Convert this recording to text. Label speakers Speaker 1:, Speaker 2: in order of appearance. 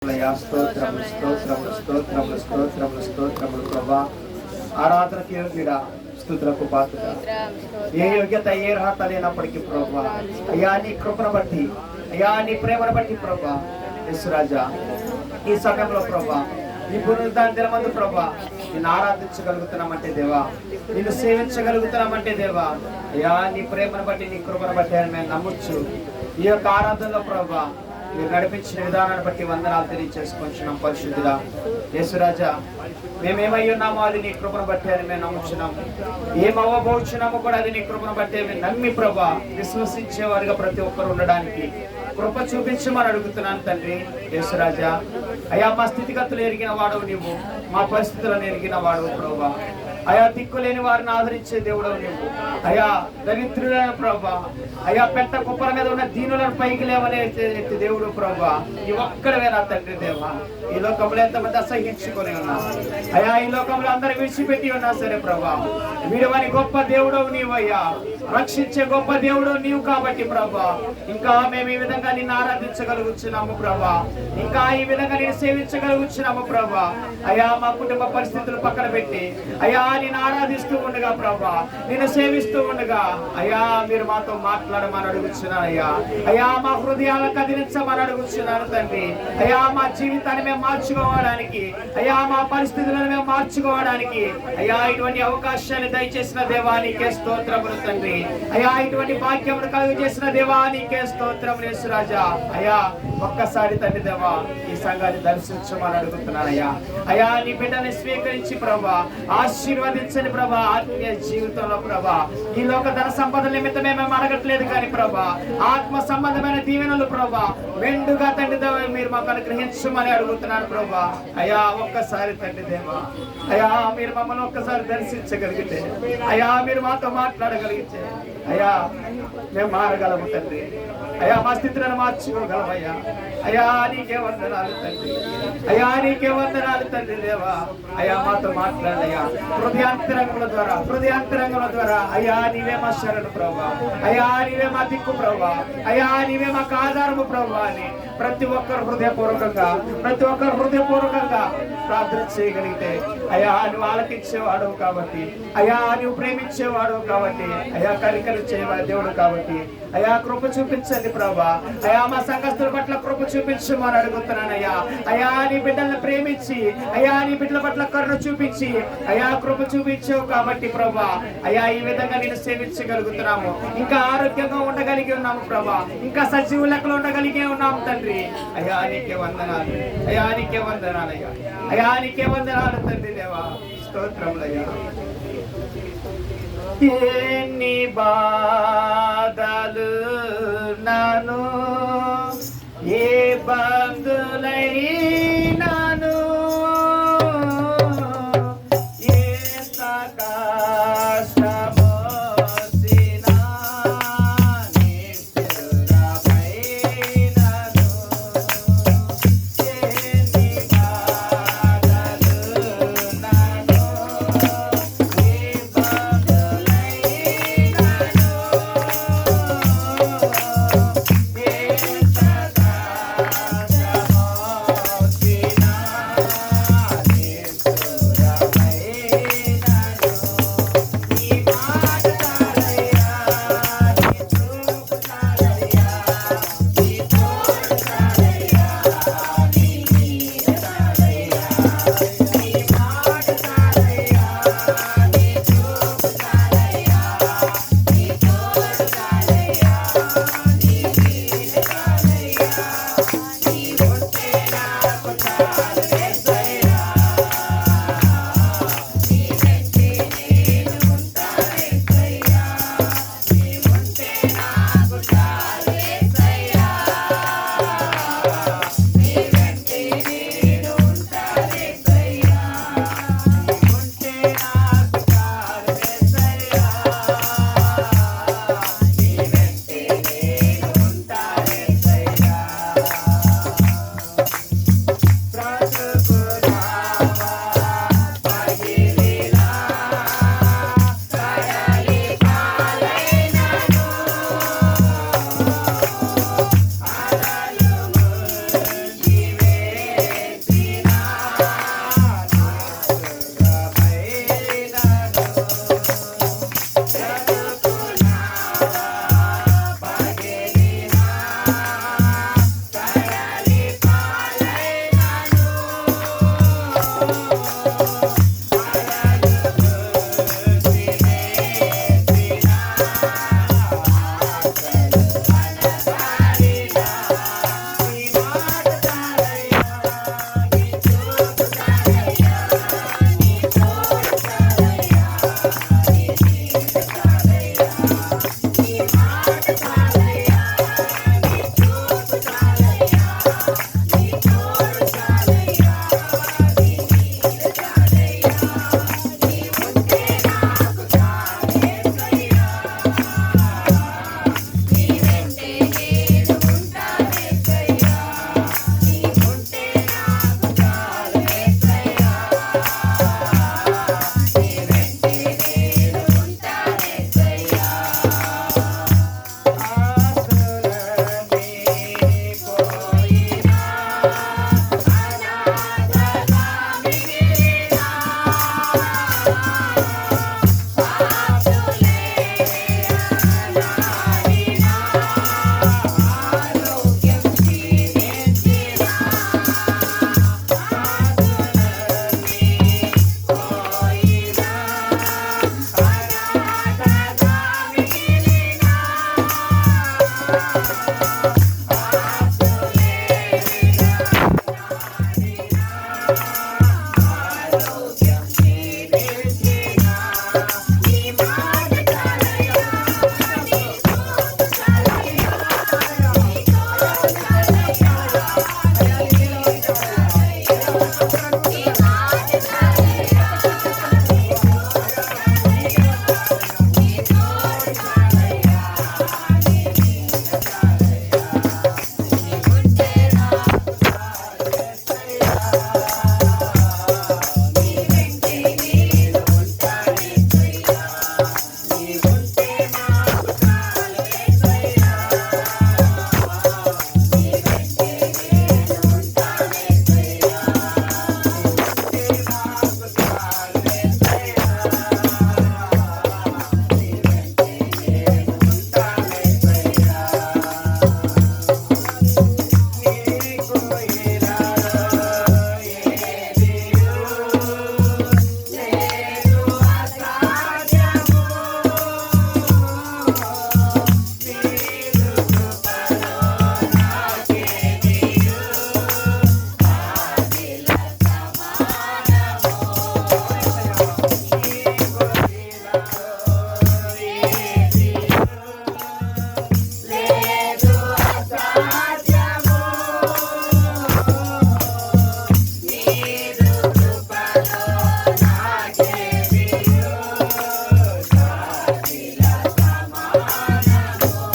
Speaker 1: స్తోత్రములు స్తోత్రములు స్తోత్రములు స్తోత్రములు స్తోత్రములు ప్రభా. ఆరాధనకి యోగ్యుడా, స్తుతులకు పాత్రుడా. ఏ యోగ్యత ఏ అర్హత లేనప్పటికీ ప్రభా, అయ్యా నీ కృపను బట్టి, అయ్యా నీ ప్రేమను బట్టి ప్రభా, యేసురాజా ఈ సమయంలో ప్రభా, ఈ పునరుద్ధాన దినమందు ప్రభా నిన్ను ఆరాధించగలుగుతున్నామంటే దేవా, నిన్ను సేవించగలుగుతున్నామంటే దేవా, అయ్యా నీ ప్రేమను బట్టి నీ కృపను బట్టి అని మేము నమ్మొచ్చు. ఈ యొక్క ఆరాధనలో ప్రభా మీరు నడిపించిన విధానాన్ని బట్టి వందనాలు తెలియచేసుకుంటున్నాం. పరిశుద్ధుడా యేసురాజా, మేమేమై ఉన్నామో అది నీ కృపను బట్టి అని మేము నమ్ముచున్నాము. ఏమవ్వబోచున్నామో కూడా అది నీ కృపను బట్టి మేము నమ్మి ప్రభా విశ్వసించేవారుగా ప్రతి ఒక్కరు ఉండడానికి కృప చూపించమని అడుగుతున్నాను తండ్రి. యేసురాజా, అయ్యా మా స్థితిగతులు ఎరిగిన వాడవు నీవు, మా పరిస్థితులను ఎరిగిన వాడవు ప్రభా. అయా దిక్కులేని వారిని ఆదరించే దేవుడవు నీవు. అయా దరిద్రులైన ప్రభా, అయా పెట్ట కుప్పల మీద ఉన్న దీనులను పైకి లేవనే దేవుడు ప్రభా, నీ ఒక్కడవే నా తండ్రి దేవా. ఈ లోకంలో ఎంతమంది అసహించుకొని ఉన్నా, అయా ఈ లోకంలో అందరూ విడిచిపెట్టి ఉన్నా సరే ప్రభా, వీడవని గొప్ప దేవుడవు నీవు అయ్యా, రక్షించే గొప్ప దేవుడు నీవు కాబట్టి ప్రభా, ఇంకా మేము ఈ విధంగా నిన్ను ఆరాధించగలుగుతున్నాము ప్రభా, ఇంకా ఈ విధంగా నేను సేవించగలుగుతున్నాము ప్రభా. అయా మా కుటుంబ పరిస్థితులు పక్కన పెట్టి అయా నిన్ను ఆరాధిస్తూ ఉండగా ప్రభా, నిన్ను సేవిస్తూ ఉండగా అయా మీరు మాతో మాట్లాడమని అడుగుతున్నాను అయ్యా. అయా మా హృదయాలను కదిలించమని అడుగుతున్నాను తండ్రి. అయా మా జీవితాన్ని మేము మార్చుకోవడానికి, అయా మా పరిస్థితులను మేము మార్చుకోవడానికి అయా ఇటువంటి అవకాశాన్ని దయచేసిన దేవానికే స్తోత్రములు తండ్రి. అయా ఇటువంటి భాగ్యమును కలుగు చేసిన దేవానికే స్తోత్రములు యేసురాజా. అయా ఒక్కసారి తండ్రి దేవా ఈ సంఘాన్ని దర్శించమని అడుగుతున్నానయ్యా. అయా నీ బిడ్డని స్వీకరించి ప్రభా ఆశీర్వదించండి ప్రభా. ఆత్మీయ జీవితంలో ప్రభా ఈ లోక ధన సంపద నిమిత్తమే మేము అడగట్లేదు కానీ ప్రభా, ఆత్మ సంబంధమైన దీవెనలు ప్రభా మెండుగా తండ్రి దేవా మీరు మాకు అనుగ్రహించమని అడుగుతున్నాను ప్రభా. అయా ఒక్కసారి తండ్రి దేవా, అయా మీరు మమ్మల్ని ఒక్కసారి దర్శించగలిగితే, అయా మీరు మాతో మాట్లాడగలిగితే అయా మేము మారగలము తండ్రి. అయా మా స్థితులను మార్చుకోగలమయ్యా. అయా నీకే వందనాలు తండ్రి. అయా నీకే వందనాలు తండ్రి దేవా. అయా మాతో మాట్లాడయ్యా హృదయాంతరంగముల ద్వారా అయా నీవే మా శరణు ప్రభా, అయా నీవే మా దిక్కు ప్రభా, అయా నీవే మాకు ఆధారము ప్రభా అని ప్రతి ఒక్కరు హృదయపూర్వకంగా ప్రార్థన చేయగలిగితే అయా నువ్వు ఆలకించేవాడు కాబట్టి, అయా నువ్వు ప్రేమించేవాడు కాబట్టి, అయా కనికరించేవాడు దేవుడు కాబట్టి అయా కృప చూపించండి ప్రభా. అయా మా సంఘస్థుల పట్ల కృప చూపించమని అడుగుతున్నానయ్యా. అయా నీ బిడ్డలను ప్రేమించి, అయా నీ బిడ్డల పట్ల కరుణ చూపించి అయా కృప చూపించావు కాబట్టి ప్రభా, అయా ఈ విధంగా నేను సేవించగలుగుతున్నాము, ఇంకా ఆరోగ్యంగా ఉండగలిగి ఉన్నాము ప్రభా, ఇంకా సజీవ లెక్కలు ఉండగలిగే ఉన్నాము తండ్రి. అయా నీకే వందనాలు, అయా నీకే వందనాలయ్యా, అయా నీకే వందనాలు తండ్రి దేవా. స్తోత్రములయ్యా. ఎన్ని బాధలు నాను ఏ బంధులైనాను